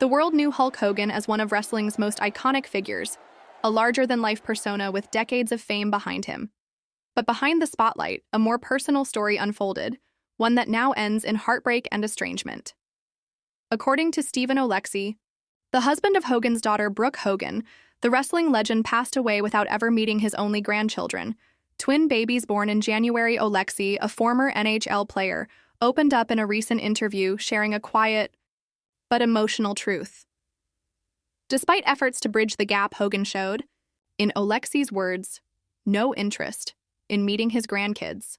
The world knew Hulk Hogan as one of wrestling's most iconic figures, a larger-than-life persona with decades of fame behind him. But behind the spotlight, a more personal story unfolded, one that now ends in heartbreak and estrangement. According to Stephen Oleksy, the husband of Hogan's daughter Brooke Hogan, the wrestling legend passed away without ever meeting his only grandchildren. Twin babies born in January. Oleksy, a former NHL player, opened up in a recent interview sharing a quiet but emotional truth. Despite efforts to bridge the gap, Hogan showed, in Oleksy's words, no interest in meeting his grandkids.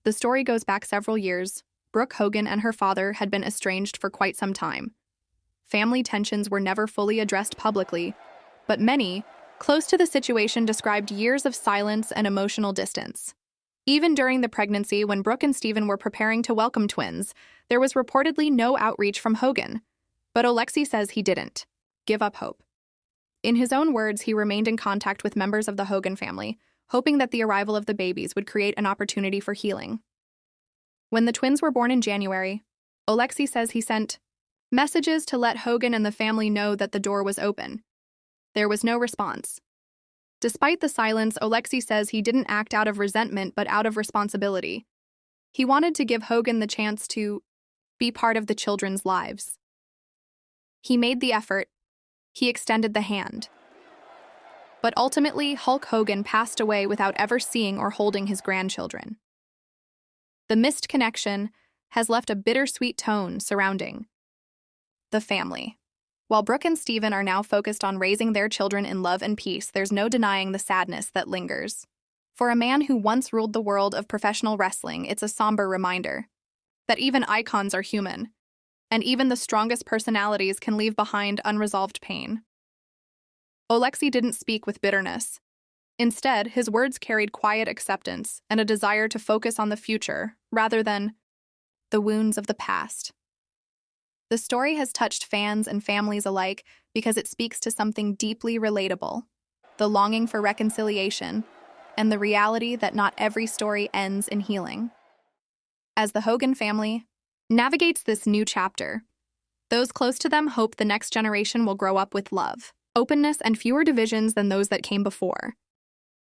The story goes back several years. Brooke Hogan and her father had been estranged for quite some time. Family tensions were never fully addressed publicly, but many, close to the situation, described years of silence and emotional distance. Even during the pregnancy, when Brooke and Stephen were preparing to welcome twins, there was reportedly no outreach from Hogan. But Oleksy says he didn't give up hope. In his own words, he remained in contact with members of the Hogan family, hoping that the arrival of the babies would create an opportunity for healing. When the twins were born in January, Oleksy says he sent messages to let Hogan and the family know that the door was open. There was no response. Despite the silence, Oleksy says he didn't act out of resentment but out of responsibility. He wanted to give Hogan the chance to be part of the children's lives. He made the effort. He extended the hand. But ultimately, Hulk Hogan passed away without ever seeing or holding his grandchildren. The missed connection has left a bittersweet tone surrounding the family. While Brooke and Stephen are now focused on raising their children in love and peace, there's no denying the sadness that lingers. For a man who once ruled the world of professional wrestling, it's a somber reminder that even icons are human, and even the strongest personalities can leave behind unresolved pain. Oleksy didn't speak with bitterness. Instead, his words carried quiet acceptance and a desire to focus on the future rather than the wounds of the past. The story has touched fans and families alike because it speaks to something deeply relatable, the longing for reconciliation, and the reality that not every story ends in healing. As the Hogan family navigates this new chapter, those close to them hope the next generation will grow up with love, openness, and fewer divisions than those that came before.